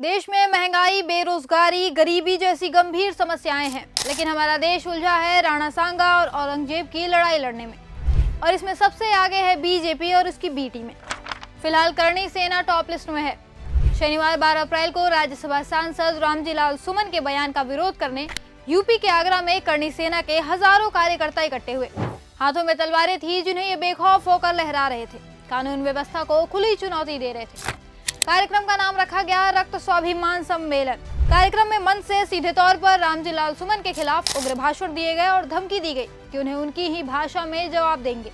देश में महंगाई, बेरोजगारी, गरीबी जैसी गंभीर समस्याएं हैं, लेकिन हमारा देश उलझा है राणा सांगा और औरंगजेब की लड़ाई लड़ने में। और इसमें सबसे आगे है बीजेपी और उसकी बी टीम में। फिलहाल करणी सेना टॉप लिस्ट में है। शनिवार 12 अप्रैल को राज्यसभा सांसद रामजी लाल सुमन के बयान का विरोध करने यूपी के आगरा में करणी सेना के हजारों कार्यकर्ता इकट्ठे हुए। हाथों में तलवारें थी जिन्हें ये बेखौफ होकर लहरा रहे थे, कानून व्यवस्था को खुली चुनौती दे रहे थे। कार्यक्रम का नाम रखा गया रक्त स्वाभिमान सम्मेलन। कार्यक्रम में मंच से सीधे तौर पर रामजी लाल सुमन के खिलाफ उग्र भाषण दिए गए और धमकी दी गई कि उन्हें उनकी ही भाषा में जवाब देंगे।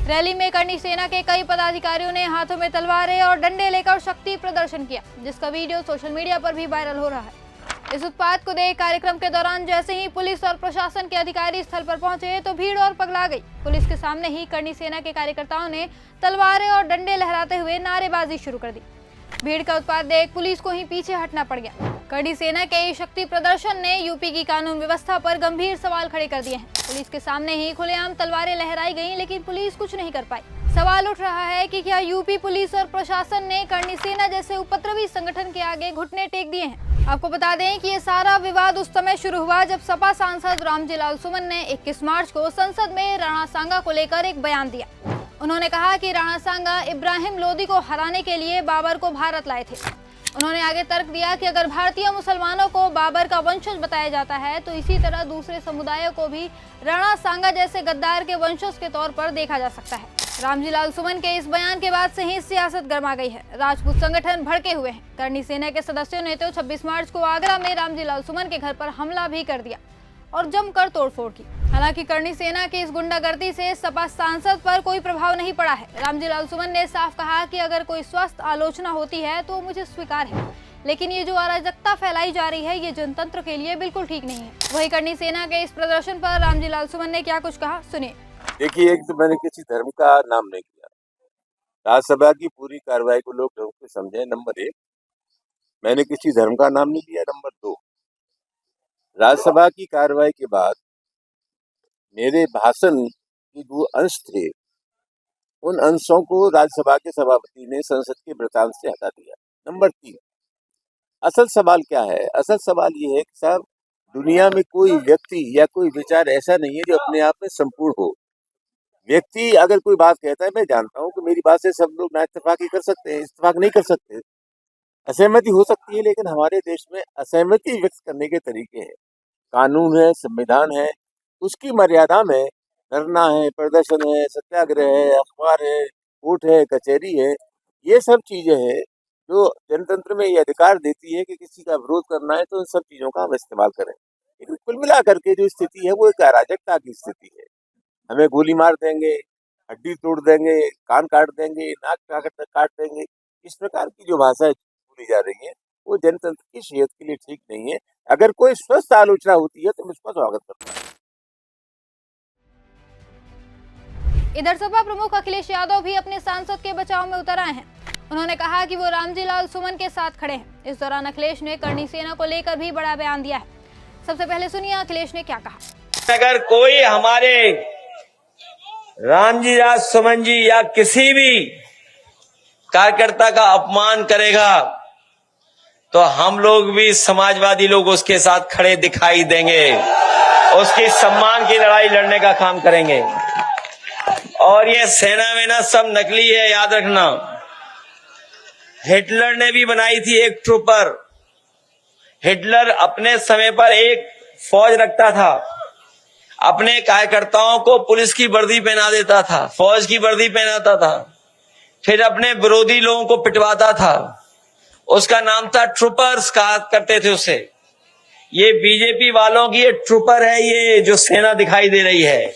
रैली में करणी सेना के कई पदाधिकारियों ने हाथों में तलवारें और डंडे लेकर शक्ति प्रदर्शन किया, जिसका वीडियो सोशल मीडिया पर भी वायरल हो रहा है। इस उत्पात को देख कार्यक्रम के दौरान जैसे ही पुलिस और प्रशासन के अधिकारी स्थल पर पहुंचे तो भीड़ और पगला गई। पुलिस के सामने ही करणी सेना के कार्यकर्ताओं ने तलवारें और डंडे लहराते हुए नारेबाजी शुरू कर दी। भीड़ का उत्पात देख पुलिस को ही पीछे हटना पड़ गया। करणी सेना के इस शक्ति प्रदर्शन ने यूपी की कानून व्यवस्था पर गंभीर सवाल खड़े कर दिए हैं। पुलिस के सामने ही खुलेआम तलवारें लहराई गईं, लेकिन पुलिस कुछ नहीं कर पाई। सवाल उठ रहा है कि क्या यूपी पुलिस और प्रशासन ने करणी सेना जैसे उपद्रवी संगठन के आगे घुटने टेक दिए हैं। आपको बता दें कि ये सारा विवाद उस समय शुरू हुआ जब सपा सांसद रामजी लाल सुमन ने 21 मार्च को संसद में राणा सांगा को लेकर एक बयान दिया। उन्होंने कहा कि राणा सांगा इब्राहिम लोदी को हराने के लिए बाबर को भारत लाए थे। उन्होंने आगे तर्क दिया कि अगर भारतीय मुसलमानों को बाबर का वंशज बताया जाता है तो इसी तरह दूसरे समुदायों को भी राणा सांगा जैसे गद्दार के वंशज के तौर पर देखा जा सकता है। रामजी लाल सुमन के इस बयान के बाद से ही सियासत गर्मा गई है। राजपूत संगठन भड़के हुए हैं। करणी सेना के सदस्यों ने तो 26 मार्च को आगरा में रामजी लाल सुमन के घर पर हमला भी कर दिया और जमकर तोड़फोड़ की। हालांकि करणी सेना की इस गुंडागर्दी से सपा सांसद पर कोई प्रभाव नहीं पड़ा है। रामजी लाल सुमन ने साफ कहा कि अगर कोई स्वस्थ आलोचना होती है तो मुझे स्वीकार है, लेकिन ये जो अराजकता फैलाई जा रही है ये जनतंत्र के लिए बिल्कुल ठीक नहीं है। वही करणी सेना के इस प्रदर्शन पर रामजी लाल सुमन ने क्या कुछ कहा, सुनिए। देखिए, एक तो मैंने किसी धर्म का नाम नहीं किया। राज्यसभा की पूरी कार्रवाई को लोग ढंग से समझे। नंबर 1, मैंने किसी धर्म का नाम नहीं लिया। नंबर 2, राज्यसभा की कार्रवाई के बाद मेरे भाषण के जो अंश थे उन अंशों को राज्यसभा के सभापति ने संसद के वृतांत से हटा दिया। नंबर 3, असल सवाल क्या है? असल सवाल ये है कि साहब, दुनिया में कोई व्यक्ति या कोई विचार ऐसा नहीं है जो अपने आप में संपूर्ण हो। व्यक्ति अगर कोई बात कहता है, मैं जानता हूँ कि मेरी बात से सब लोग ना इत्तेफाकी कर सकते हैं, इत्तेफाक नहीं कर सकते, असहमति हो सकती है, लेकिन हमारे देश में असहमति व्यक्त करने के तरीके हैं। कानून है, संविधान है, उसकी मर्यादा में धरना है, प्रदर्शन है, सत्याग्रह है, अखबार है, कोर्ट है, कचहरी है, ये सब चीजें हैं जो जनतंत्र में ये अधिकार देती है कि किसी का विरोध करना है तो इन सब चीजों का हम इस्तेमाल करें। लेकिन कुल मिलाकर के जो स्थिति है वो एक अराजकता की स्थिति है। हमें गोली मार देंगे, हड्डी तोड़ देंगे, कान काट देंगे, नाक काट देंगे, इस प्रकार की जो भाषा बोली जा रही है वो जनतंत्र की सेहत के लिए ठीक नहीं है। अगर कोई स्वस्थ आलोचना होती है तो मैं उसका स्वागत करता हूँ। इधर सपा प्रमुख अखिलेश यादव भी अपने सांसद के बचाव में उतर आए हैं। उन्होंने कहा कि वो रामजी लाल सुमन के साथ खड़े हैं। इस दौरान अखिलेश ने करणी सेना को लेकर भी बड़ा बयान दिया है। सबसे पहले सुनिए अखिलेश ने क्या कहा। अगर कोई हमारे रामजी लाल सुमन जी या किसी भी कार्यकर्ता का अपमान करेगा तो हम लोग भी समाजवादी लोग उसके साथ खड़े दिखाई देंगे, उसकी सम्मान की लड़ाई लड़ने का काम करेंगे। और ये सेना में ना सब नकली है, याद रखना। हिटलर ने भी बनाई थी एक ट्रूपर। हिटलर अपने समय पर एक फौज रखता था, अपने कार्यकर्ताओं को पुलिस की वर्दी पहना देता था, फौज की वर्दी पहनाता था, फिर अपने विरोधी लोगों को पिटवाता था। उसका नाम था ट्रूपर्स, कहा करते थे उसे। ये बीजेपी वालों की ये ट्रूपर है, ये जो सेना दिखाई दे रही है,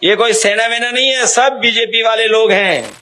ये कोई सेना वेना नहीं है, सब बीजेपी वाले लोग हैं।